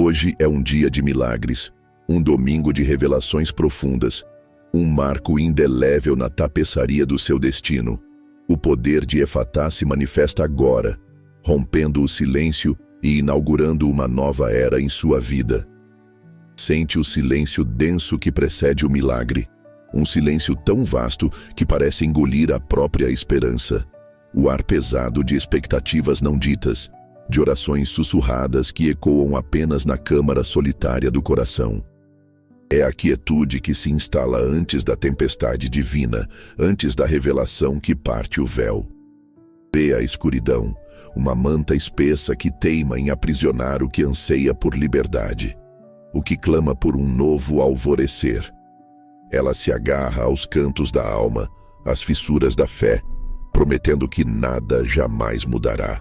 Hoje é um dia de milagres, um domingo de revelações profundas, um marco indelével na tapeçaria do seu destino. O poder de Efatá se manifesta agora, rompendo o silêncio e inaugurando uma nova era em sua vida. Sente o silêncio denso que precede o milagre, um silêncio tão vasto que parece engolir a própria esperança. O ar pesado de expectativas não ditas, de orações sussurradas que ecoam apenas na câmara solitária do coração. É a quietude que se instala antes da tempestade divina, antes da revelação que parte o véu. Vê a escuridão, uma manta espessa que teima em aprisionar o que anseia por liberdade, o que clama por um novo alvorecer. Ela se agarra aos cantos da alma, às fissuras da fé, prometendo que nada jamais mudará.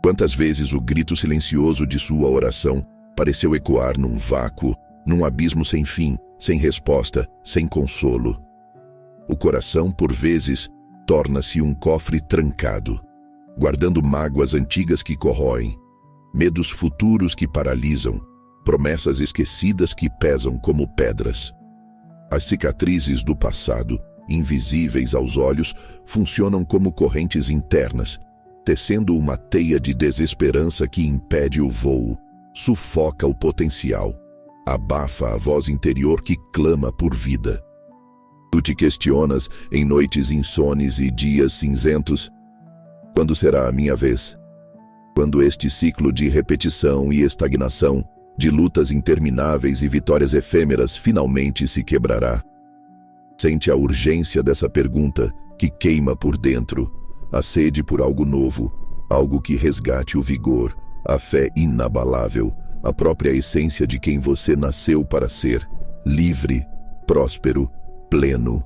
Quantas vezes o grito silencioso de sua oração pareceu ecoar num vácuo, num abismo sem fim, sem resposta, sem consolo. O coração, por vezes, torna-se um cofre trancado, guardando mágoas antigas que corroem, medos futuros que paralisam, promessas esquecidas que pesam como pedras. As cicatrizes do passado, invisíveis aos olhos, funcionam como correntes internas, tecendo uma teia de desesperança que impede o voo, sufoca o potencial, abafa a voz interior que clama por vida. Tu te questionas em noites insones e dias cinzentos: quando será a minha vez? Quando este ciclo de repetição e estagnação, de lutas intermináveis e vitórias efêmeras finalmente se quebrará? Sente a urgência dessa pergunta que queima por dentro, a sede por algo novo, algo que resgate o vigor, a fé inabalável, a própria essência de quem você nasceu para ser, livre, próspero, pleno.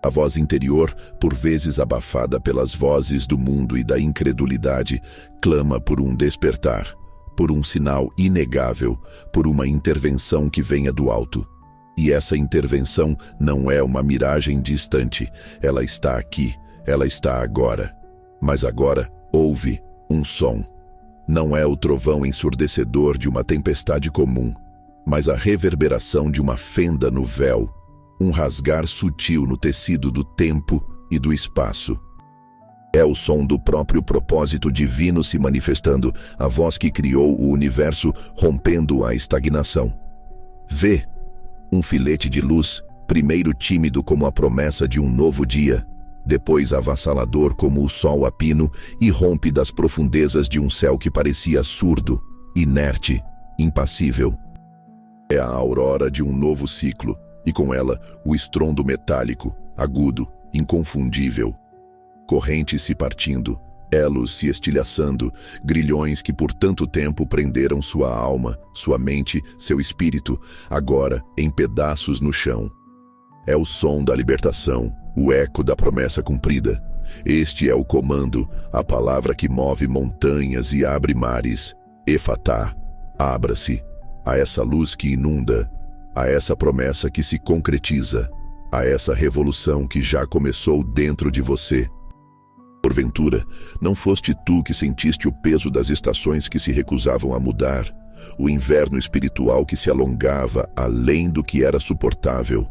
A voz interior, por vezes abafada pelas vozes do mundo e da incredulidade, clama por um despertar, por um sinal inegável, por uma intervenção que venha do alto. E essa intervenção não é uma miragem distante, ela está aqui, ela está agora. Mas agora, ouve um som. Não é o trovão ensurdecedor de uma tempestade comum, mas a reverberação de uma fenda no véu, um rasgar sutil no tecido do tempo e do espaço. É o som do próprio propósito divino se manifestando, a voz que criou o universo rompendo a estagnação. Vê um filete de luz, primeiro tímido como a promessa de um novo dia, depois avassalador como o sol a pino, e rompe das profundezas de um céu que parecia surdo, inerte, impassível. É a aurora de um novo ciclo, e com ela o estrondo metálico, agudo, inconfundível. Correntes se partindo, elos se estilhaçando, grilhões que por tanto tempo prenderam sua alma, sua mente, seu espírito, agora em pedaços no chão. É o som da libertação, o eco da promessa cumprida. Este é o comando, a palavra que move montanhas e abre mares. Efatá, abra-se, a essa luz que inunda, a essa promessa que se concretiza, a essa revolução que já começou dentro de você. Porventura, não foste tu que sentiste o peso das estações que se recusavam a mudar, o inverno espiritual que se alongava além do que era suportável,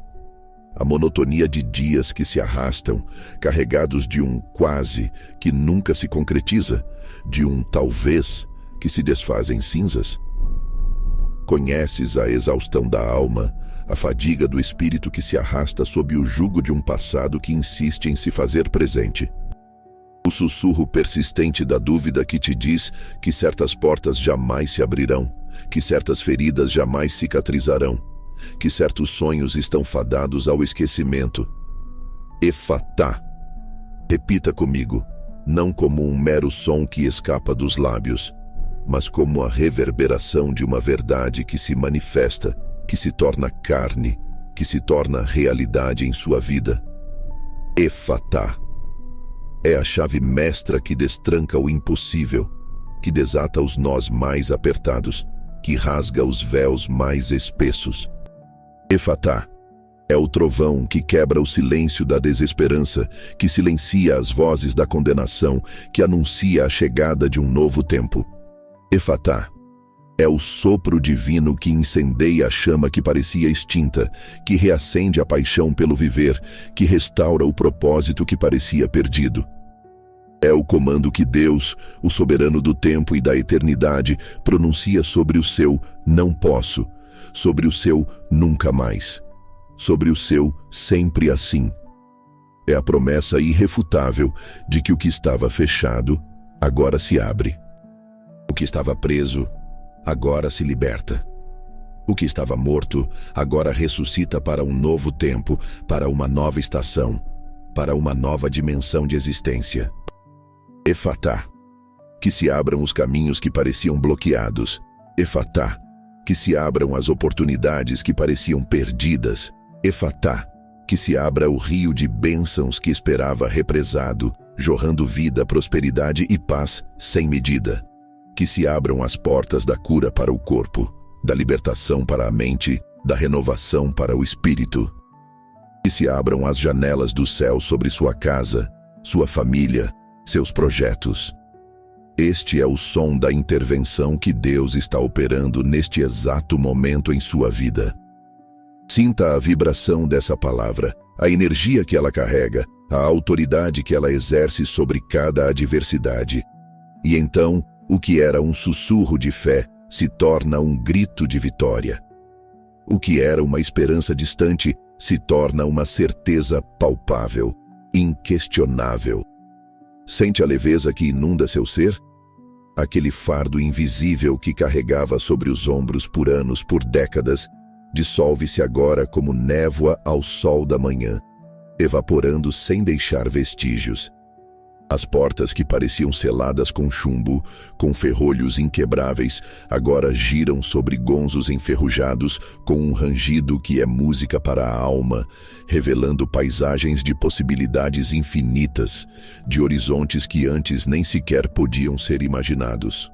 a monotonia de dias que se arrastam, carregados de um quase que nunca se concretiza, de um talvez que se desfaz em cinzas? Conheces a exaustão da alma, a fadiga do espírito que se arrasta sob o jugo de um passado que insiste em se fazer presente. O sussurro persistente da dúvida que te diz que certas portas jamais se abrirão, que certas feridas jamais cicatrizarão, que certos sonhos estão fadados ao esquecimento. Efatá. Repita comigo, não como um mero som que escapa dos lábios, mas como a reverberação de uma verdade que se manifesta, que se torna carne, que se torna realidade em sua vida. Efatá. É a chave mestra que destranca o impossível, que desata os nós mais apertados, que rasga os véus mais espessos. Efatá é o trovão que quebra o silêncio da desesperança, que silencia as vozes da condenação, que anuncia a chegada de um novo tempo. Efatá É o sopro divino que incendeia a chama que parecia extinta, que reacende a paixão pelo viver, que restaura o propósito que parecia perdido. É o comando que Deus, o soberano do tempo e da eternidade, pronuncia sobre o seu não posso, sobre o seu nunca mais, sobre o seu sempre assim. É a promessa irrefutável de que o que estava fechado agora se abre. O que estava preso agora se liberta. O que estava morto agora ressuscita para um novo tempo, para uma nova estação, para uma nova dimensão de existência. Efatá, que se abram os caminhos que pareciam bloqueados. Efatá, que se abram as oportunidades que pareciam perdidas. Efatá, que se abra o rio de bênçãos que esperava represado, jorrando vida, prosperidade e paz sem medida. Que se abram as portas da cura para o corpo, da libertação para a mente, da renovação para o espírito. Que se abram as janelas do céu sobre sua casa, sua família, seus projetos. Este é o som da intervenção que Deus está operando neste exato momento em sua vida. Sinta a vibração dessa palavra, a energia que ela carrega, a autoridade que ela exerce sobre cada adversidade. E então, o que era um sussurro de fé se torna um grito de vitória. O que era uma esperança distante se torna uma certeza palpável, inquestionável. Sente a leveza que inunda seu ser? Aquele fardo invisível que carregava sobre os ombros por anos, por décadas, dissolve-se agora como névoa ao sol da manhã, evaporando sem deixar vestígios. As portas que pareciam seladas com chumbo, com ferrolhos inquebráveis, agora giram sobre gonzos enferrujados com um rangido que é música para a alma, revelando paisagens de possibilidades infinitas, de horizontes que antes nem sequer podiam ser imaginados.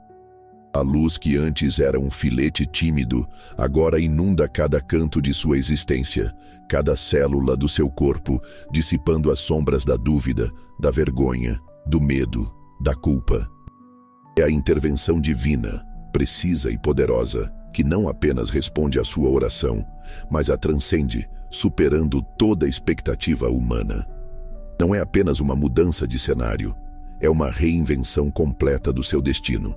A luz que antes era um filete tímido, agora inunda cada canto de sua existência, cada célula do seu corpo, dissipando as sombras da dúvida, da vergonha, do medo, da culpa. É a intervenção divina, precisa e poderosa, que não apenas responde à sua oração, mas a transcende, superando toda expectativa humana. Não é apenas uma mudança de cenário, é uma reinvenção completa do seu destino.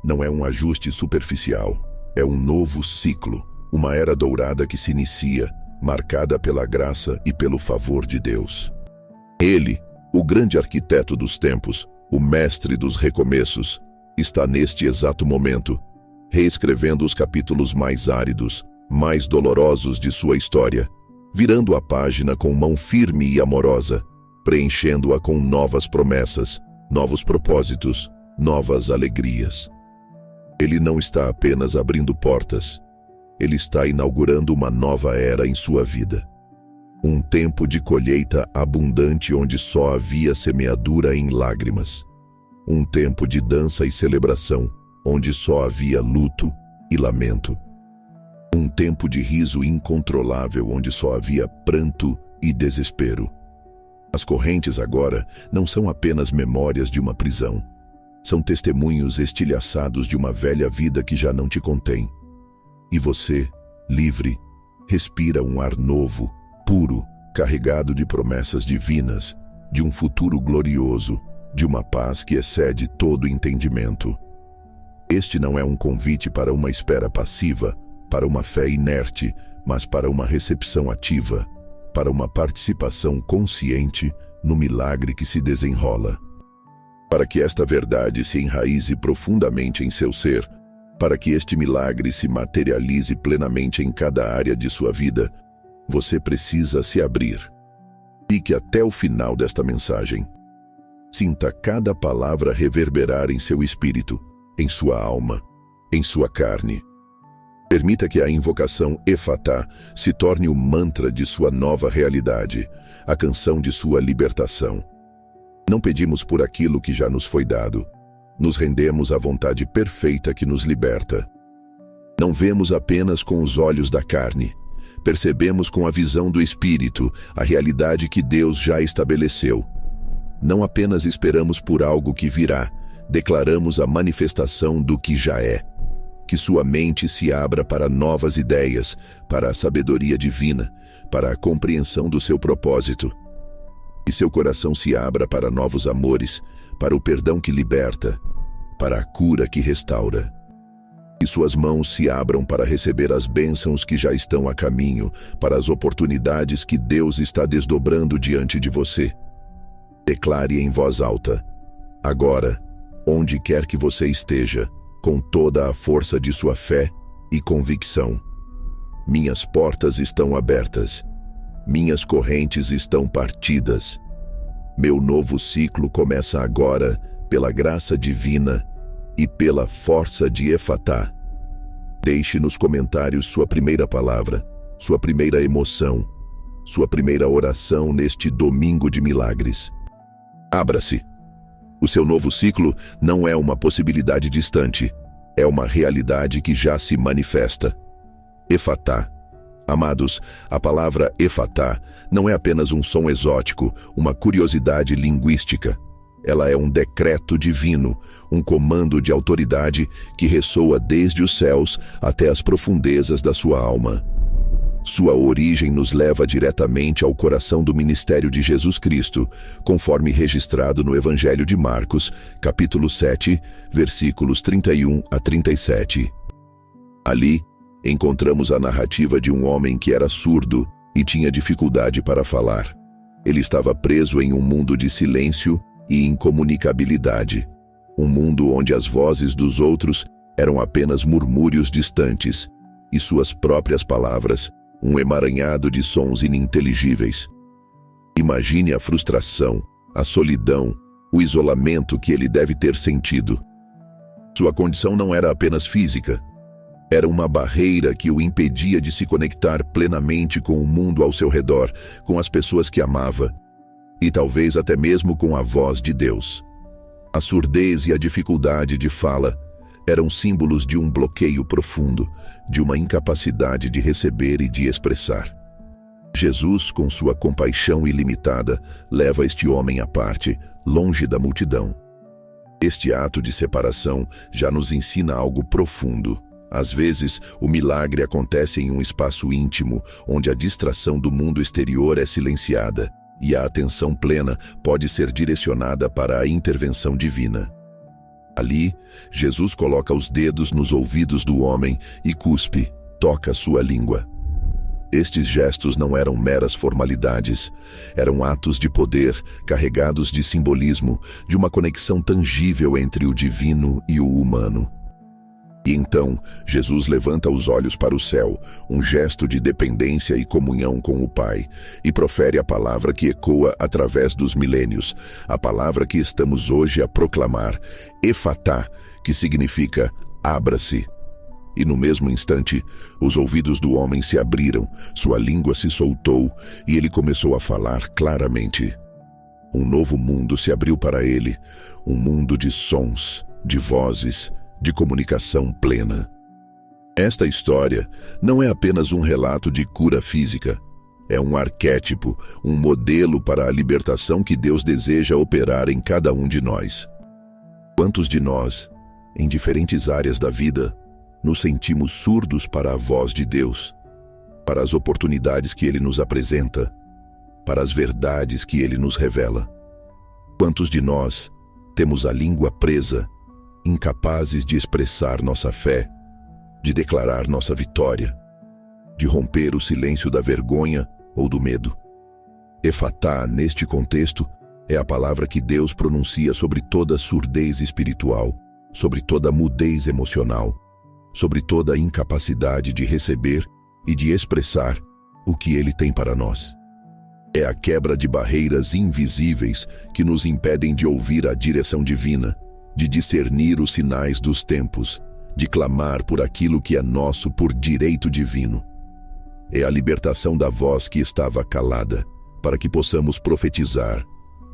Não é um ajuste superficial, é um novo ciclo, uma era dourada que se inicia, marcada pela graça e pelo favor de Deus. Ele, o grande arquiteto dos tempos, o mestre dos recomeços, está neste exato momento, reescrevendo os capítulos mais áridos, mais dolorosos de sua história, virando a página com mão firme e amorosa, preenchendo-a com novas promessas, novos propósitos, novas alegrias. Ele não está apenas abrindo portas, ele está inaugurando uma nova era em sua vida. Um tempo de colheita abundante onde só havia semeadura em lágrimas. Um tempo de dança e celebração onde só havia luto e lamento. Um tempo de riso incontrolável onde só havia pranto e desespero. As correntes agora não são apenas memórias de uma prisão. São testemunhos estilhaçados de uma velha vida que já não te contém. E você, livre, respira um ar novo, puro, carregado de promessas divinas, de um futuro glorioso, de uma paz que excede todo entendimento. Este não é um convite para uma espera passiva, para uma fé inerte, mas para uma recepção ativa, para uma participação consciente no milagre que se desenrola. Para que esta verdade se enraize profundamente em seu ser, para que este milagre se materialize plenamente em cada área de sua vida, você precisa se abrir. Fique até o final desta mensagem. Sinta cada palavra reverberar em seu espírito, em sua alma, em sua carne. Permita que a invocação Efatá se torne o mantra de sua nova realidade, a canção de sua libertação. Não pedimos por aquilo que já nos foi dado. Nos rendemos à vontade perfeita que nos liberta. Não vemos apenas com os olhos da carne. Percebemos com a visão do Espírito a realidade que Deus já estabeleceu. Não apenas esperamos por algo que virá, declaramos a manifestação do que já é. Que sua mente se abra para novas ideias, para a sabedoria divina, para a compreensão do seu propósito. Que seu coração se abra para novos amores, para o perdão que liberta, para a cura que restaura. Que suas mãos se abram para receber as bênçãos que já estão a caminho, para as oportunidades que Deus está desdobrando diante de você. Declare em voz alta: agora, onde quer que você esteja, com toda a força de sua fé e convicção. Minhas portas estão abertas. Minhas correntes estão partidas. Meu novo ciclo começa agora, pela graça divina e pela força de Efatá. Deixe nos comentários sua primeira palavra, sua primeira emoção, sua primeira oração neste domingo de milagres. Abra-se. O seu novo ciclo não é uma possibilidade distante, é uma realidade que já se manifesta. Efatá. Amados, a palavra Efatá não é apenas um som exótico, uma curiosidade linguística. Ela é um decreto divino, um comando de autoridade que ressoa desde os céus até as profundezas da sua alma. Sua origem nos leva diretamente ao coração do ministério de Jesus Cristo, conforme registrado no Evangelho de Marcos, capítulo 7, versículos 31 a 37. Ali, encontramos a narrativa de um homem que era surdo e tinha dificuldade para falar. Ele estava preso em um mundo de silêncio e incomunicabilidade, um mundo onde as vozes dos outros eram apenas murmúrios distantes e suas próprias palavras, um emaranhado de sons ininteligíveis. Imagine a frustração, a solidão, o isolamento que ele deve ter sentido. Sua condição não era apenas física. Era uma barreira que o impedia de se conectar plenamente com o mundo ao seu redor, com as pessoas que amava, e talvez até mesmo com a voz de Deus. A surdez e a dificuldade de fala eram símbolos de um bloqueio profundo, de uma incapacidade de receber e de expressar. Jesus, com sua compaixão ilimitada, leva este homem à parte, longe da multidão. Este ato de separação já nos ensina algo profundo. Às vezes, o milagre acontece em um espaço íntimo, onde a distração do mundo exterior é silenciada, e a atenção plena pode ser direcionada para a intervenção divina. Ali, Jesus coloca os dedos nos ouvidos do homem e cuspe, toca sua língua. Estes gestos não eram meras formalidades, eram atos de poder, carregados de simbolismo, de uma conexão tangível entre o divino e o humano. E então, Jesus levanta os olhos para o céu, um gesto de dependência e comunhão com o Pai, e profere a palavra que ecoa através dos milênios, a palavra que estamos hoje a proclamar, Efatá, que significa abra-se. E no mesmo instante, os ouvidos do homem se abriram, sua língua se soltou e ele começou a falar claramente. Um novo mundo se abriu para ele, um mundo de sons, de vozes, de comunicação plena. Esta história não é apenas um relato de cura física, é um arquétipo, um modelo para a libertação que Deus deseja operar em cada um de nós. Quantos de nós, em diferentes áreas da vida, nos sentimos surdos para a voz de Deus, para as oportunidades que Ele nos apresenta, para as verdades que Ele nos revela? Quantos de nós temos a língua presa, incapazes de expressar nossa fé, de declarar nossa vitória, de romper o silêncio da vergonha ou do medo? Efatá, neste contexto, é a palavra que Deus pronuncia sobre toda surdez espiritual, sobre toda mudez emocional, sobre toda incapacidade de receber e de expressar o que Ele tem para nós. É a quebra de barreiras invisíveis que nos impedem de ouvir a direção divina, de discernir os sinais dos tempos, de clamar por aquilo que é nosso por direito divino. É a libertação da voz que estava calada, para que possamos profetizar,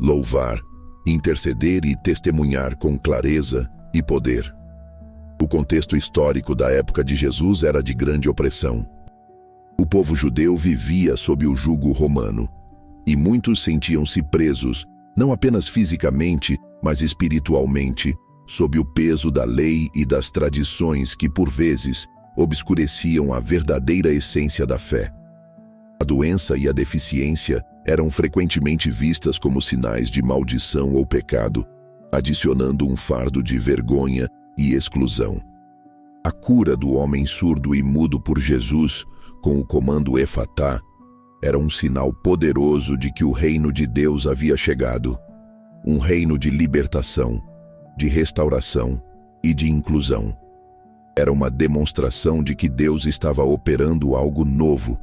louvar, interceder e testemunhar com clareza e poder. O contexto histórico da época de Jesus era de grande opressão. O povo judeu vivia sob o jugo romano, e muitos sentiam-se presos, não apenas fisicamente, mas espiritualmente, sob o peso da lei e das tradições que, por vezes, obscureciam a verdadeira essência da fé. A doença e a deficiência eram frequentemente vistas como sinais de maldição ou pecado, adicionando um fardo de vergonha e exclusão. A cura do homem surdo e mudo por Jesus, com o comando Efatá, era um sinal poderoso de que o reino de Deus havia chegado. Um reino de libertação, de restauração e de inclusão. Era uma demonstração de que Deus estava operando algo novo,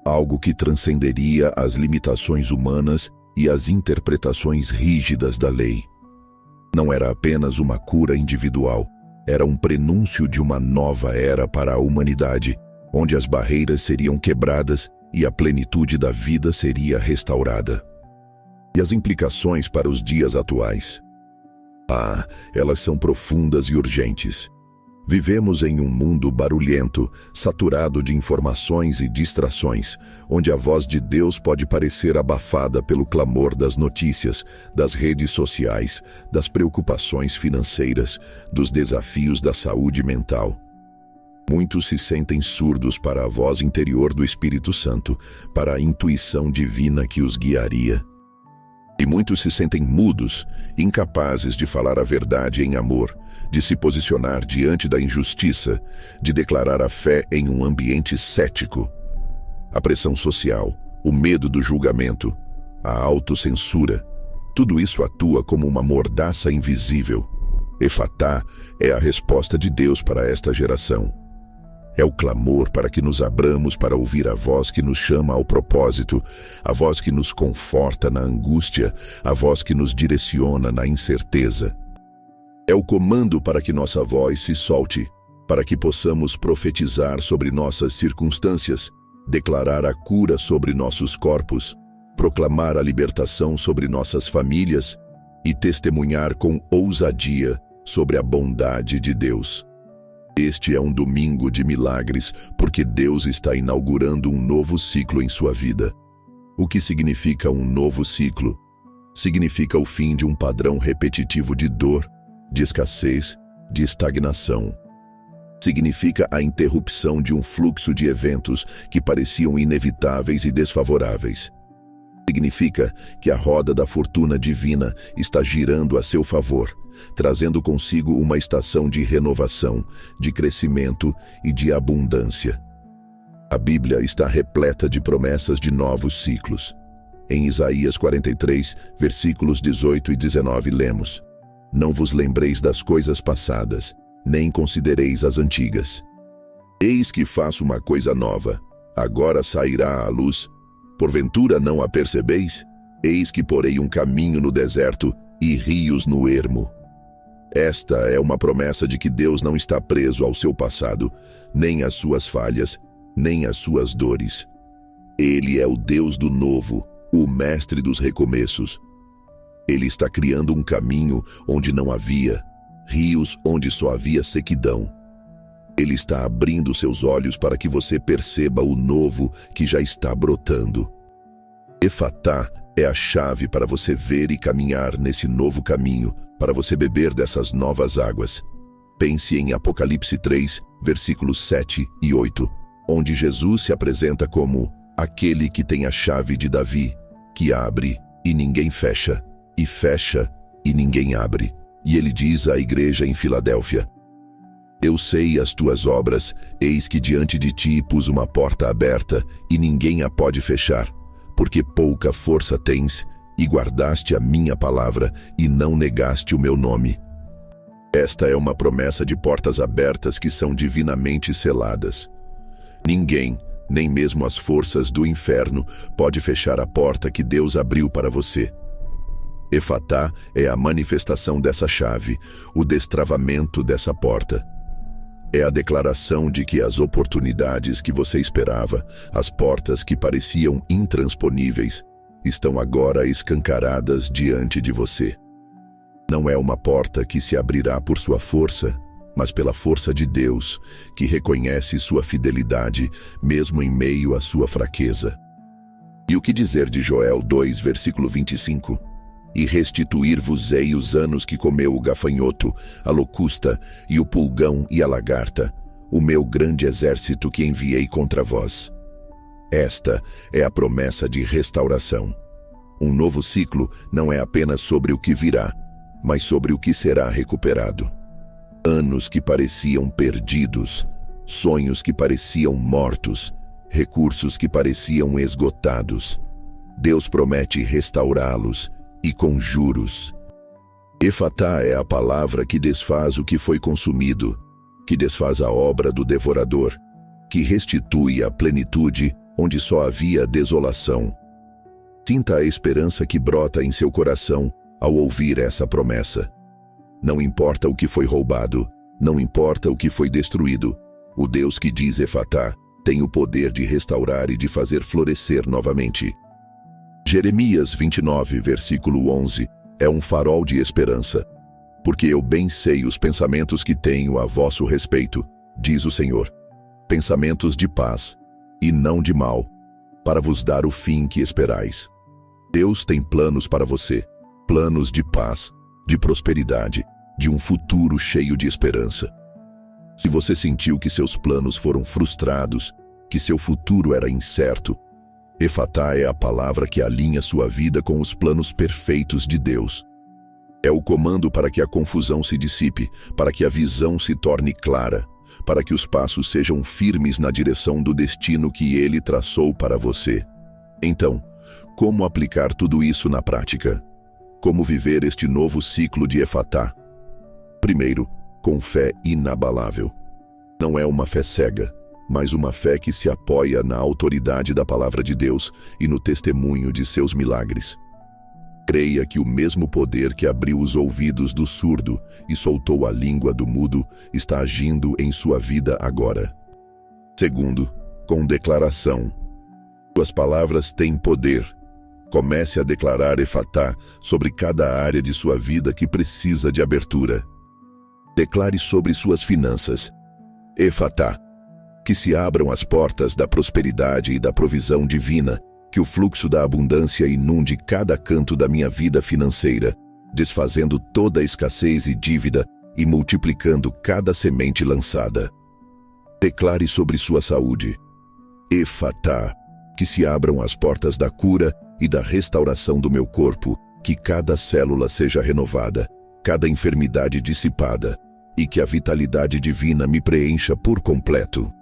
algo que transcenderia as limitações humanas e as interpretações rígidas da lei. Não era apenas uma cura individual, era um prenúncio de uma nova era para a humanidade, onde as barreiras seriam quebradas e a plenitude da vida seria restaurada. E as implicações para os dias atuais? Elas são profundas e urgentes. Vivemos em um mundo barulhento, saturado de informações e distrações, onde a voz de Deus pode parecer abafada pelo clamor das notícias, das redes sociais, das preocupações financeiras, dos desafios da saúde mental. Muitos se sentem surdos para a voz interior do Espírito Santo, para a intuição divina que os guiaria. E muitos se sentem mudos, incapazes de falar a verdade em amor, de se posicionar diante da injustiça, de declarar a fé em um ambiente cético. A pressão social, o medo do julgamento, a autocensura, tudo isso atua como uma mordaça invisível. Efatá é a resposta de Deus para esta geração. É o clamor para que nos abramos para ouvir a voz que nos chama ao propósito, a voz que nos conforta na angústia, a voz que nos direciona na incerteza. É o comando para que nossa voz se solte, para que possamos profetizar sobre nossas circunstâncias, declarar a cura sobre nossos corpos, proclamar a libertação sobre nossas famílias e testemunhar com ousadia sobre a bondade de Deus. Este é um domingo de milagres, porque Deus está inaugurando um novo ciclo em sua vida. O que significa um novo ciclo? Significa o fim de um padrão repetitivo de dor, de escassez, de estagnação. Significa a interrupção de um fluxo de eventos que pareciam inevitáveis e desfavoráveis. Significa que a roda da fortuna divina está girando a seu favor, trazendo consigo uma estação de renovação, de crescimento e de abundância. A Bíblia está repleta de promessas de novos ciclos. Em Isaías 43, versículos 18 e 19 lemos: Não vos lembreis das coisas passadas, nem considereis as antigas. Eis que faço uma coisa nova, agora sairá à luz. Porventura não a percebeis? Eis que porei um caminho no deserto e rios no ermo. Esta é uma promessa de que Deus não está preso ao seu passado, nem às suas falhas, nem às suas dores. Ele é o Deus do novo, o mestre dos recomeços. Ele está criando um caminho onde não havia, rios onde só havia sequidão. Ele está abrindo seus olhos para que você perceba o novo que já está brotando. Efatá é a chave para você ver e caminhar nesse novo caminho, para você beber dessas novas águas. Pense em Apocalipse 3, versículos 7 e 8, onde Jesus se apresenta como aquele que tem a chave de Davi, que abre e ninguém fecha, e fecha e ninguém abre. E ele diz à igreja em Filadélfia: Eu sei as tuas obras, eis que diante de ti pus uma porta aberta, e ninguém a pode fechar, porque pouca força tens, e guardaste a minha palavra, e não negaste o meu nome. Esta é uma promessa de portas abertas que são divinamente seladas. Ninguém, nem mesmo as forças do inferno, pode fechar a porta que Deus abriu para você. Efatá é a manifestação dessa chave, o destravamento dessa porta. É a declaração de que as oportunidades que você esperava, as portas que pareciam intransponíveis, estão agora escancaradas diante de você. Não é uma porta que se abrirá por sua força, mas pela força de Deus, que reconhece sua fidelidade, mesmo em meio à sua fraqueza. E o que dizer de Joel 2, versículo 25? e restituir-vos-ei os anos que comeu o gafanhoto, a locusta, e o pulgão e a lagarta, o meu grande exército que enviei contra vós. Esta é a promessa de restauração. Um novo ciclo não é apenas sobre o que virá, mas sobre o que será recuperado. Anos que pareciam perdidos, sonhos que pareciam mortos, recursos que pareciam esgotados. Deus promete restaurá-los, e com juros. Efatá é a palavra que desfaz o que foi consumido, que desfaz a obra do devorador, que restitui a plenitude onde só havia desolação. Sinta a esperança que brota em seu coração ao ouvir essa promessa. Não importa o que foi roubado, não importa o que foi destruído, o Deus que diz Efatá tem o poder de restaurar e de fazer florescer novamente. Jeremias 29, versículo 11, é um farol de esperança. Porque eu bem sei os pensamentos que tenho a vosso respeito, diz o Senhor. Pensamentos de paz, e não de mal, para vos dar o fim que esperais. Deus tem planos para você, planos de paz, de prosperidade, de um futuro cheio de esperança. Se você sentiu que seus planos foram frustrados, que seu futuro era incerto, Efatá é a palavra que alinha sua vida com os planos perfeitos de Deus. É o comando para que a confusão se dissipe, para que a visão se torne clara, para que os passos sejam firmes na direção do destino que Ele traçou para você. Então, como aplicar tudo isso na prática? Como viver este novo ciclo de Efatá? Primeiro, com fé inabalável. Não é uma fé cega, mas uma fé que se apoia na autoridade da palavra de Deus e no testemunho de seus milagres. Creia que o mesmo poder que abriu os ouvidos do surdo e soltou a língua do mudo está agindo em sua vida agora. Segundo, com declaração. Suas palavras têm poder. Comece a declarar Efatá sobre cada área de sua vida que precisa de abertura. Declare sobre suas finanças. Efatá. Que se abram as portas da prosperidade e da provisão divina, que o fluxo da abundância inunde cada canto da minha vida financeira, desfazendo toda a escassez e dívida e multiplicando cada semente lançada. Declare sobre sua saúde. Efatá, que se abram as portas da cura e da restauração do meu corpo, que cada célula seja renovada, cada enfermidade dissipada, e que a vitalidade divina me preencha por completo.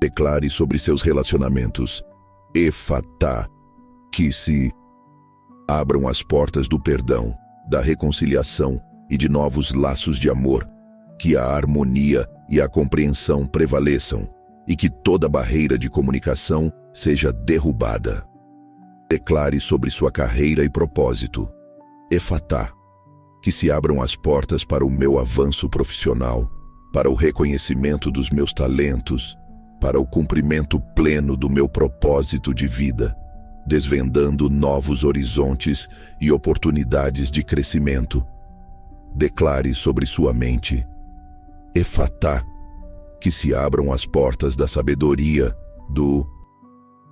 Declare sobre seus relacionamentos. Efatá, que se abram as portas do perdão, da reconciliação e de novos laços de amor, que a harmonia e a compreensão prevaleçam e que toda barreira de comunicação seja derrubada. Declare sobre sua carreira e propósito. Efatá, que se abram as portas para o meu avanço profissional, para o reconhecimento dos meus talentos, para o cumprimento pleno do meu propósito de vida, desvendando novos horizontes e oportunidades de crescimento. Declare sobre sua mente. Efatá, que se abram as portas da sabedoria, do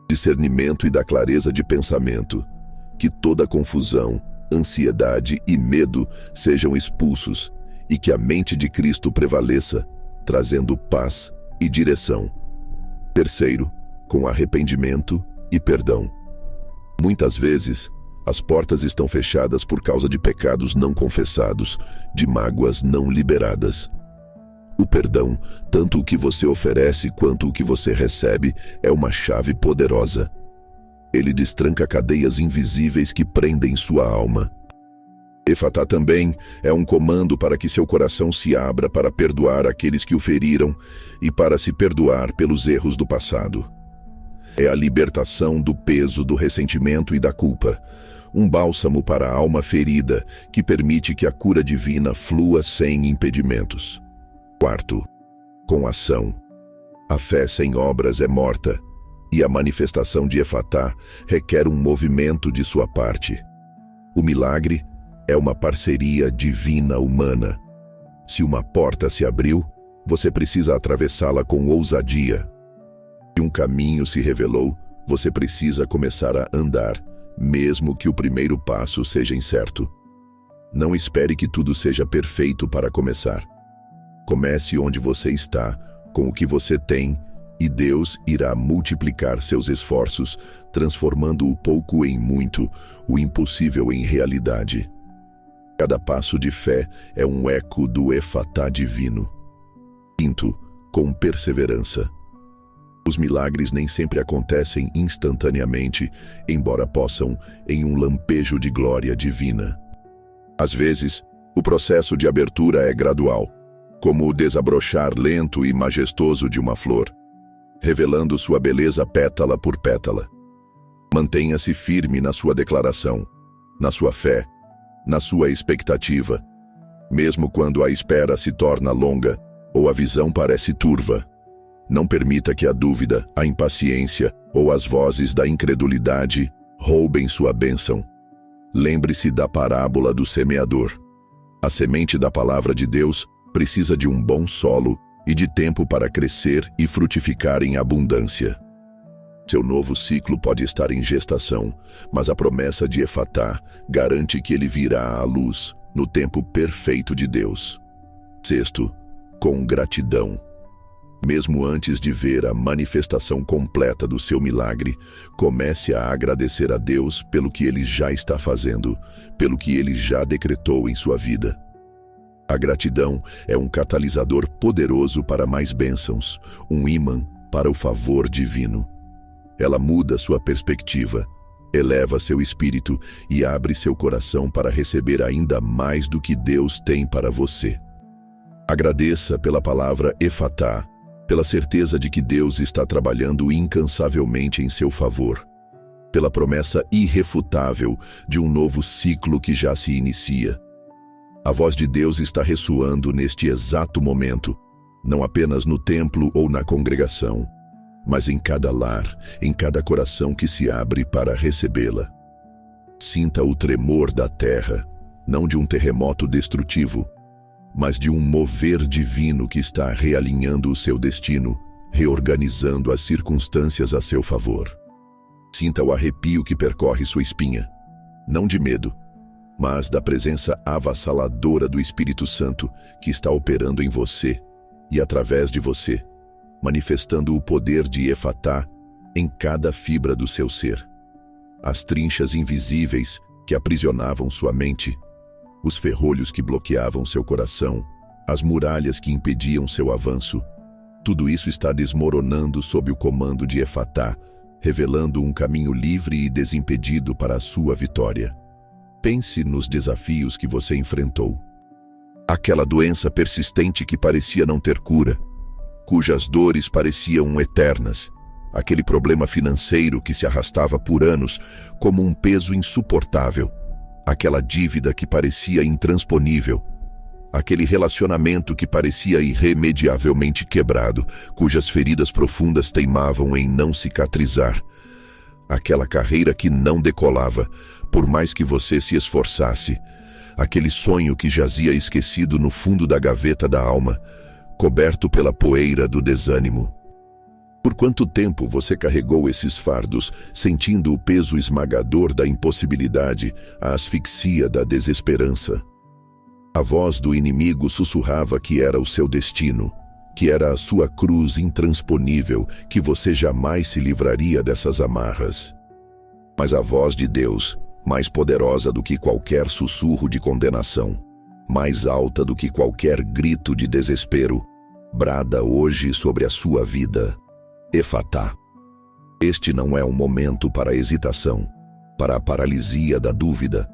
discernimento e da clareza de pensamento, que toda confusão, ansiedade e medo sejam expulsos e que a mente de Cristo prevaleça, trazendo paz e direção. Terceiro, com arrependimento e perdão. Muitas vezes, as portas estão fechadas por causa de pecados não confessados, de mágoas não liberadas. O perdão, tanto o que você oferece quanto o que você recebe, é uma chave poderosa. Ele destranca cadeias invisíveis que prendem sua alma. Efatá também é um comando para que seu coração se abra para perdoar aqueles que o feriram e para se perdoar pelos erros do passado. É a libertação do peso do ressentimento e da culpa, um bálsamo para a alma ferida que permite que a cura divina flua sem impedimentos. Quarto, com ação. A fé sem obras é morta, e a manifestação de Efatá requer um movimento de sua parte. O milagre é uma parceria divina humana. Se uma porta se abriu, você precisa atravessá-la com ousadia. Se um caminho se revelou, você precisa começar a andar, mesmo que o primeiro passo seja incerto. Não espere que tudo seja perfeito para começar. Comece onde você está, com o que você tem, e Deus irá multiplicar seus esforços, transformando o pouco em muito, o impossível em realidade. Cada passo de fé é um eco do efatá divino. Quinto, com perseverança. Os milagres nem sempre acontecem instantaneamente, embora possam em um lampejo de glória divina. Às vezes, o processo de abertura é gradual, como o desabrochar lento e majestoso de uma flor, revelando sua beleza pétala por pétala. Mantenha-se firme na sua declaração, na sua fé, na sua expectativa, mesmo quando a espera se torna longa ou a visão parece turva. Não permita que a dúvida, a impaciência ou as vozes da incredulidade roubem sua bênção. Lembre-se da parábola do semeador. A semente da palavra de Deus precisa de um bom solo e de tempo para crescer e frutificar em abundância. Seu novo ciclo pode estar em gestação, mas a promessa de Efatá garante que ele virá à luz no tempo perfeito de Deus. Sexto, com gratidão. Mesmo antes de ver a manifestação completa do seu milagre, comece a agradecer a Deus pelo que Ele já está fazendo, pelo que Ele já decretou em sua vida. A gratidão é um catalisador poderoso para mais bênçãos, um ímã para o favor divino. Ela muda sua perspectiva, eleva seu espírito e abre seu coração para receber ainda mais do que Deus tem para você. Agradeça pela palavra Efatá, pela certeza de que Deus está trabalhando incansavelmente em seu favor, pela promessa irrefutável de um novo ciclo que já se inicia. A voz de Deus está ressoando neste exato momento, não apenas no templo ou na congregação, mas em cada lar, em cada coração que se abre para recebê-la. Sinta o tremor da terra, não de um terremoto destrutivo, mas de um mover divino que está realinhando o seu destino, reorganizando as circunstâncias a seu favor. Sinta o arrepio que percorre sua espinha, não de medo, mas da presença avassaladora do Espírito Santo que está operando em você e através de você, manifestando o poder de Efatá em cada fibra do seu ser. As trinchas invisíveis que aprisionavam sua mente, os ferrolhos que bloqueavam seu coração, as muralhas que impediam seu avanço, tudo isso está desmoronando sob o comando de Efatá, revelando um caminho livre e desimpedido para a sua vitória. Pense nos desafios que você enfrentou. Aquela doença persistente que parecia não ter cura, cujas dores pareciam eternas, aquele problema financeiro que se arrastava por anos como um peso insuportável, aquela dívida que parecia intransponível, aquele relacionamento que parecia irremediavelmente quebrado, cujas feridas profundas teimavam em não cicatrizar, aquela carreira que não decolava, por mais que você se esforçasse, aquele sonho que jazia esquecido no fundo da gaveta da alma, coberto pela poeira do desânimo. Por quanto tempo você carregou esses fardos, sentindo o peso esmagador da impossibilidade, a asfixia da desesperança? A voz do inimigo sussurrava que era o seu destino, que era a sua cruz intransponível, que você jamais se livraria dessas amarras. Mas a voz de Deus, mais poderosa do que qualquer sussurro de condenação, mais alta do que qualquer grito de desespero, brada hoje sobre a sua vida. Efatá. Este não é um momento para a hesitação, para a paralisia da dúvida,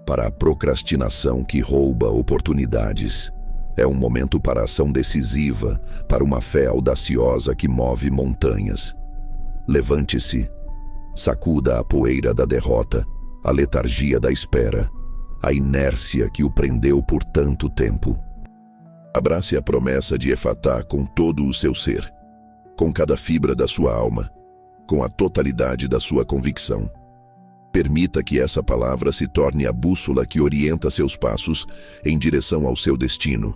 para a procrastinação que rouba oportunidades. É um momento para a ação decisiva, para uma fé audaciosa que move montanhas. Levante-se, sacuda a poeira da derrota, a letargia da espera, a inércia que o prendeu por tanto tempo. Abrace a promessa de Efatá com todo o seu ser, com cada fibra da sua alma, com a totalidade da sua convicção. Permita que essa palavra se torne a bússola que orienta seus passos em direção ao seu destino.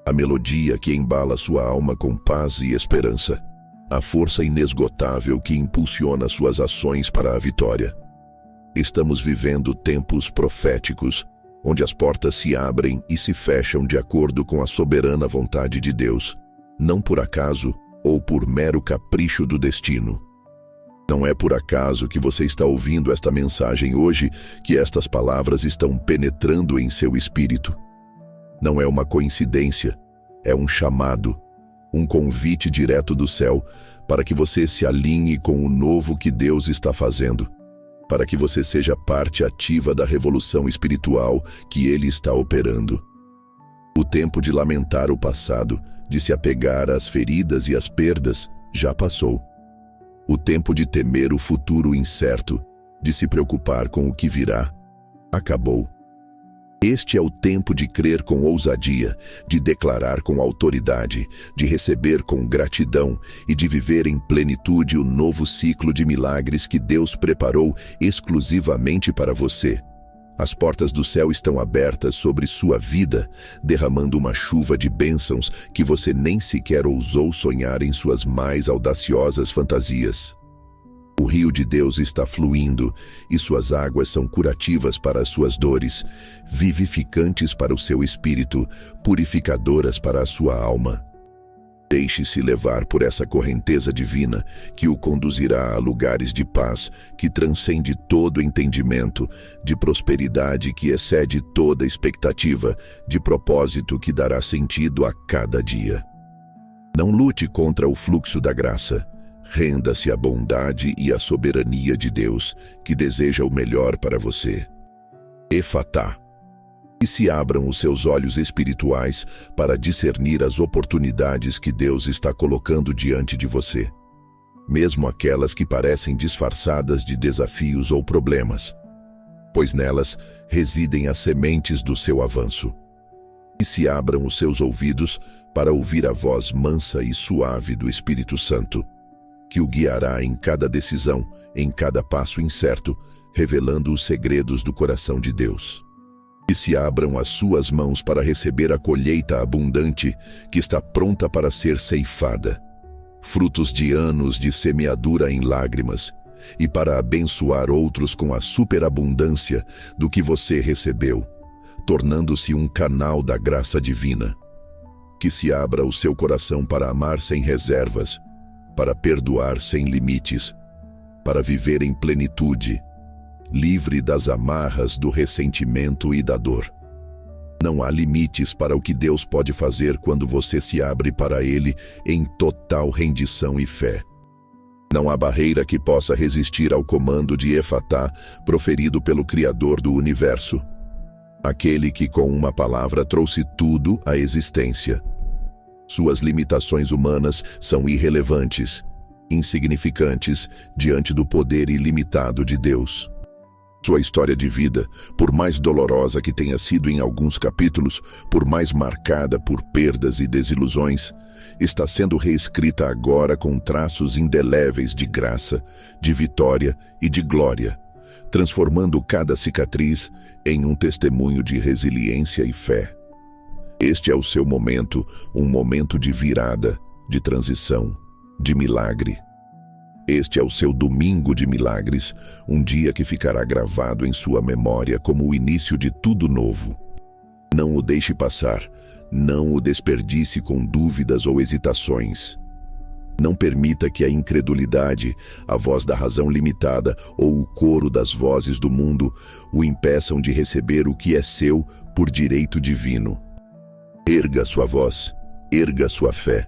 A melodia que embala sua alma com paz e esperança. A força inesgotável que impulsiona suas ações para a vitória. Estamos vivendo tempos proféticos, onde as portas se abrem e se fecham de acordo com a soberana vontade de Deus, não por acaso ou por mero capricho do destino. Não é por acaso que você está ouvindo esta mensagem hoje, que estas palavras estão penetrando em seu espírito. Não é uma coincidência, é um chamado, um convite direto do céu para que você se alinhe com o novo que Deus está fazendo, para que você seja parte ativa da revolução espiritual que Ele está operando. O tempo de lamentar o passado, de se apegar às feridas e às perdas, já passou. O tempo de temer o futuro incerto, de se preocupar com o que virá, acabou. Este é o tempo de crer com ousadia, de declarar com autoridade, de receber com gratidão e de viver em plenitude o novo ciclo de milagres que Deus preparou exclusivamente para você. As portas do céu estão abertas sobre sua vida, derramando uma chuva de bênçãos que você nem sequer ousou sonhar em suas mais audaciosas fantasias. O rio de Deus está fluindo e suas águas são curativas para as suas dores, vivificantes para o seu espírito, purificadoras para a sua alma. Deixe-se levar por essa correnteza divina que o conduzirá a lugares de paz que transcende todo entendimento, de prosperidade que excede toda expectativa, de propósito que dará sentido a cada dia. Não lute contra o fluxo da graça. Renda-se à bondade e à soberania de Deus, que deseja o melhor para você. Efatá. E se abram os seus olhos espirituais para discernir as oportunidades que Deus está colocando diante de você, mesmo aquelas que parecem disfarçadas de desafios ou problemas, pois nelas residem as sementes do seu avanço. E se abram os seus ouvidos para ouvir a voz mansa e suave do Espírito Santo, que o guiará em cada decisão, em cada passo incerto, revelando os segredos do coração de Deus. E se abram as suas mãos para receber a colheita abundante que está pronta para ser ceifada, frutos de anos de semeadura em lágrimas, e para abençoar outros com a superabundância do que você recebeu, tornando-se um canal da graça divina. Que se abra o seu coração para amar sem reservas, para perdoar sem limites, para viver em plenitude, livre das amarras do ressentimento e da dor. Não há limites para o que Deus pode fazer quando você se abre para Ele em total rendição e fé. Não há barreira que possa resistir ao comando de Efatá proferido pelo Criador do Universo, aquele que com uma palavra trouxe tudo à existência. Suas limitações humanas são irrelevantes, insignificantes diante do poder ilimitado de Deus. Sua história de vida, por mais dolorosa que tenha sido em alguns capítulos, por mais marcada por perdas e desilusões, está sendo reescrita agora com traços indeléveis de graça, de vitória e de glória, transformando cada cicatriz em um testemunho de resiliência e fé. Este é o seu momento, um momento de virada, de transição, de milagre. Este é o seu domingo de milagres, um dia que ficará gravado em sua memória como o início de tudo novo. Não o deixe passar, não o desperdice com dúvidas ou hesitações. Não permita que a incredulidade, a voz da razão limitada ou o coro das vozes do mundo o impeçam de receber o que é seu por direito divino. Erga sua voz, erga sua fé,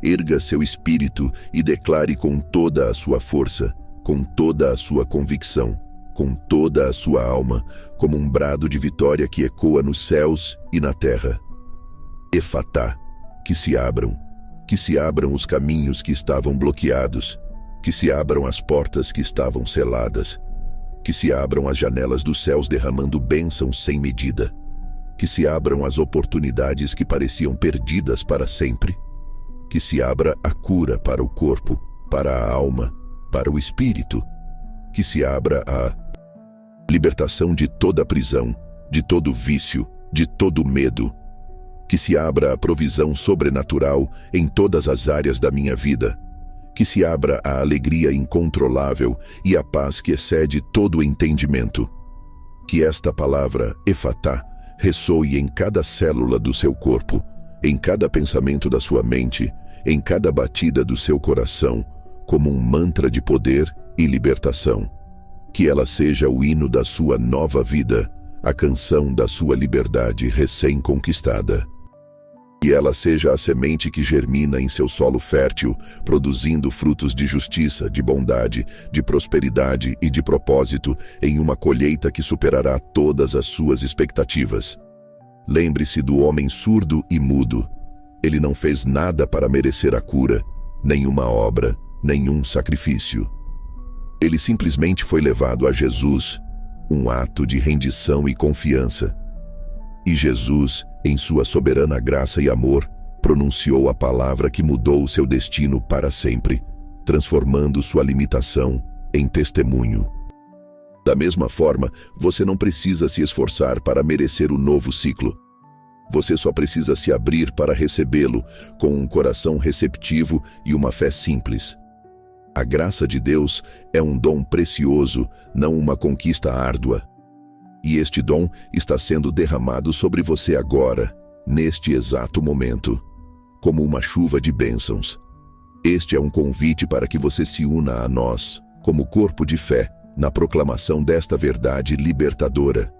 erga seu espírito e declare com toda a sua força, com toda a sua convicção, com toda a sua alma, como um brado de vitória que ecoa nos céus e na terra. Efatá, que se abram os caminhos que estavam bloqueados, que se abram as portas que estavam seladas, que se abram as janelas dos céus derramando bênçãos sem medida, que se abram as oportunidades que pareciam perdidas para sempre, que se abra a cura para o corpo, para a alma, para o espírito, que se abra a libertação de toda prisão, de todo vício, de todo medo, que se abra a provisão sobrenatural em todas as áreas da minha vida, que se abra a alegria incontrolável e a paz que excede todo o entendimento. Que esta palavra, Efatá, ressoe em cada célula do seu corpo, em cada pensamento da sua mente, em cada batida do seu coração, como um mantra de poder e libertação. Que ela seja o hino da sua nova vida, a canção da sua liberdade recém-conquistada. Que ela seja a semente que germina em seu solo fértil, produzindo frutos de justiça, de bondade, de prosperidade e de propósito, em uma colheita que superará todas as suas expectativas. Lembre-se do homem surdo e mudo. Ele não fez nada para merecer a cura, nenhuma obra, nenhum sacrifício. Ele simplesmente foi levado a Jesus, um ato de rendição e confiança. E Jesus, em sua soberana graça e amor, pronunciou a palavra que mudou seu destino para sempre, transformando sua limitação em testemunho. Da mesma forma, você não precisa se esforçar para merecer o novo ciclo. Você só precisa se abrir para recebê-lo, com um coração receptivo e uma fé simples. A graça de Deus é um dom precioso, não uma conquista árdua. E este dom está sendo derramado sobre você agora, neste exato momento, como uma chuva de bênçãos. Este é um convite para que você se una a nós, como corpo de fé, na proclamação desta verdade libertadora.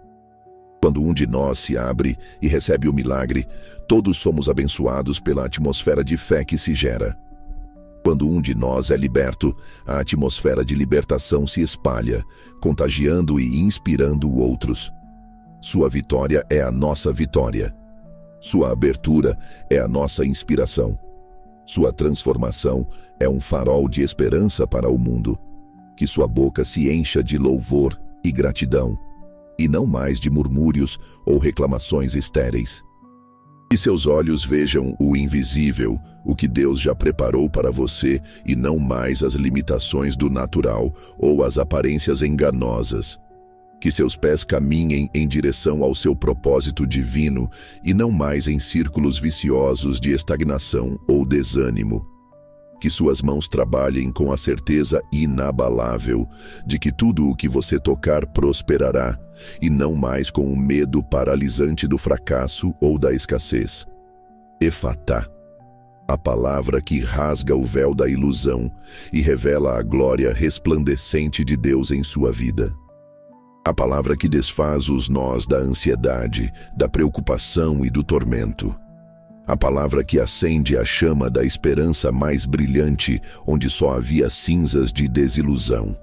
Quando um de nós se abre e recebe o milagre, todos somos abençoados pela atmosfera de fé que se gera. Quando um de nós é liberto, a atmosfera de libertação se espalha, contagiando e inspirando outros. Sua vitória é a nossa vitória. Sua abertura é a nossa inspiração. Sua transformação é um farol de esperança para o mundo. Que sua boca se encha de louvor e gratidão, e não mais de murmúrios ou reclamações estéreis. Que seus olhos vejam o invisível, o que Deus já preparou para você, e não mais as limitações do natural ou as aparências enganosas. Que seus pés caminhem em direção ao seu propósito divino e não mais em círculos viciosos de estagnação ou desânimo. Que suas mãos trabalhem com a certeza inabalável de que tudo o que você tocar prosperará, e não mais com o medo paralisante do fracasso ou da escassez. Efatá, a palavra que rasga o véu da ilusão e revela a glória resplandecente de Deus em sua vida. A palavra que desfaz os nós da ansiedade, da preocupação e do tormento. A palavra que acende a chama da esperança mais brilhante, onde só havia cinzas de desilusão.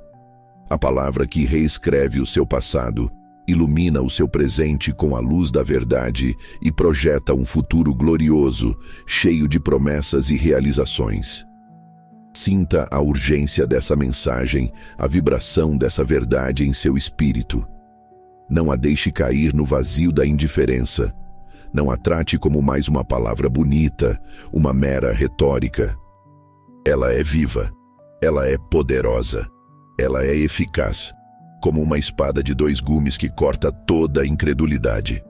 A palavra que reescreve o seu passado, ilumina o seu presente com a luz da verdade e projeta um futuro glorioso, cheio de promessas e realizações. Sinta a urgência dessa mensagem, a vibração dessa verdade em seu espírito. Não a deixe cair no vazio da indiferença. Não a trate como mais uma palavra bonita, uma mera retórica. Ela é viva, ela é poderosa, ela é eficaz, como uma espada de 2 gumes que corta toda a incredulidade.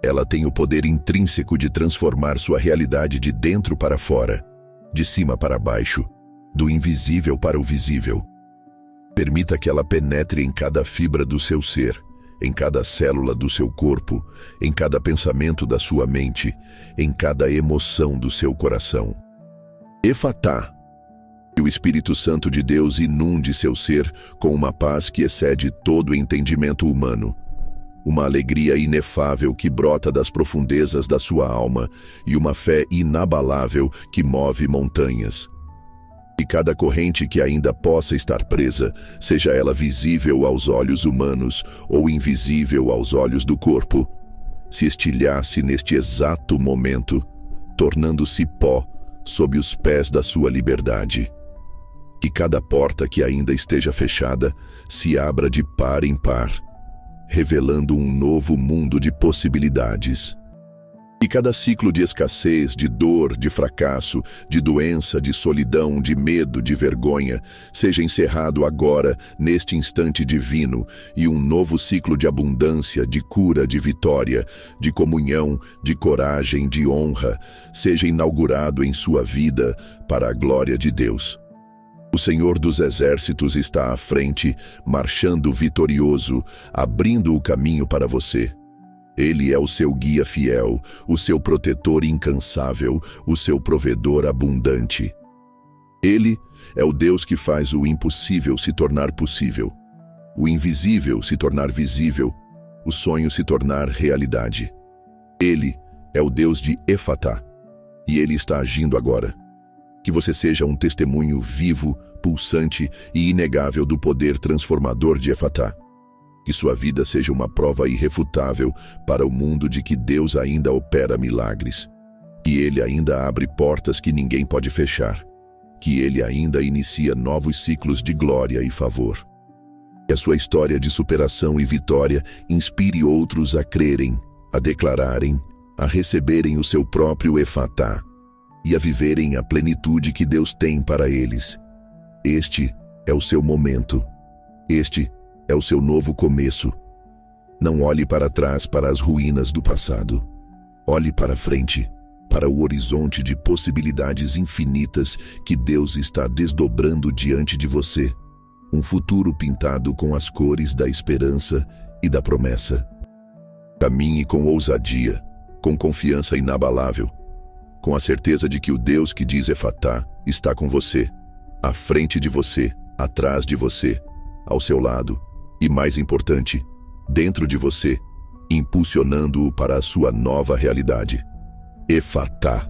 Ela tem o poder intrínseco de transformar sua realidade de dentro para fora, de cima para baixo, do invisível para o visível. Permita que ela penetre em cada fibra do seu ser, em cada célula do seu corpo, em cada pensamento da sua mente, em cada emoção do seu coração. Efatá, que o Espírito Santo de Deus inunde seu ser com uma paz que excede todo o entendimento humano, uma alegria inefável que brota das profundezas da sua alma e uma fé inabalável que move montanhas. E cada corrente que ainda possa estar presa, seja ela visível aos olhos humanos ou invisível aos olhos do corpo, se estilhasse neste exato momento, tornando-se pó sob os pés da sua liberdade. Que cada porta que ainda esteja fechada se abra de par em par, revelando um novo mundo de possibilidades. E cada ciclo de escassez, de dor, de fracasso, de doença, de solidão, de medo, de vergonha, seja encerrado agora, neste instante divino, e um novo ciclo de abundância, de cura, de vitória, de comunhão, de coragem, de honra, seja inaugurado em sua vida para a glória de Deus. O Senhor dos Exércitos está à frente, marchando vitorioso, abrindo o caminho para você. Ele é o seu guia fiel, o seu protetor incansável, o seu provedor abundante. Ele é o Deus que faz o impossível se tornar possível, o invisível se tornar visível, o sonho se tornar realidade. Ele é o Deus de Efatá, e Ele está agindo agora. Que você seja um testemunho vivo, pulsante e inegável do poder transformador de Efatá. Que sua vida seja uma prova irrefutável para o mundo de que Deus ainda opera milagres. Que Ele ainda abre portas que ninguém pode fechar. Que Ele ainda inicia novos ciclos de glória e favor. Que a sua história de superação e vitória inspire outros a crerem, a declararem, a receberem o seu próprio Efatá e a viverem a plenitude que Deus tem para eles. Este é o seu momento. Este é o seu novo começo. Não olhe para trás para as ruínas do passado. Olhe para frente, para o horizonte de possibilidades infinitas que Deus está desdobrando diante de você. Um futuro pintado com as cores da esperança e da promessa. Caminhe com ousadia, com confiança inabalável, com a certeza de que o Deus que diz Efatá está com você, à frente de você, atrás de você, ao seu lado e, mais importante, dentro de você, impulsionando-o para a sua nova realidade. Efatá.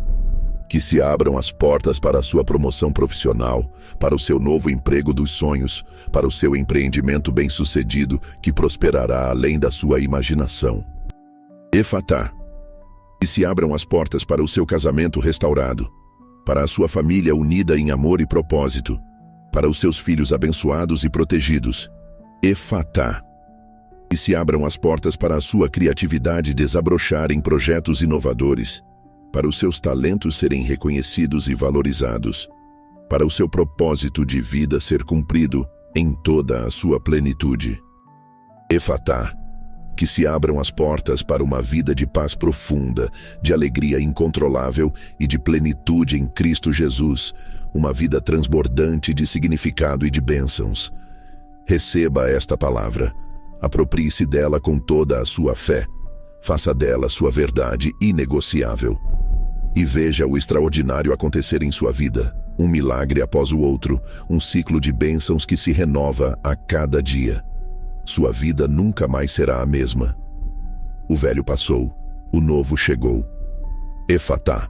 Que se abram as portas para a sua promoção profissional, para o seu novo emprego dos sonhos, para o seu empreendimento bem-sucedido que prosperará além da sua imaginação. Efatá. Que se abram as portas para o seu casamento restaurado, para a sua família unida em amor e propósito, para os seus filhos abençoados e protegidos. Efatá. Que se abram as portas para a sua criatividade desabrochar em projetos inovadores, para os seus talentos serem reconhecidos e valorizados, para o seu propósito de vida ser cumprido em toda a sua plenitude. Efatá. Que se abram as portas para uma vida de paz profunda, de alegria incontrolável e de plenitude em Cristo Jesus, uma vida transbordante de significado e de bênçãos. Receba esta palavra, aproprie-se dela com toda a sua fé, faça dela sua verdade inegociável. E veja o extraordinário acontecer em sua vida, um milagre após o outro, um ciclo de bênçãos que se renova a cada dia. Sua vida nunca mais será a mesma. O velho passou, o novo chegou. Efatá.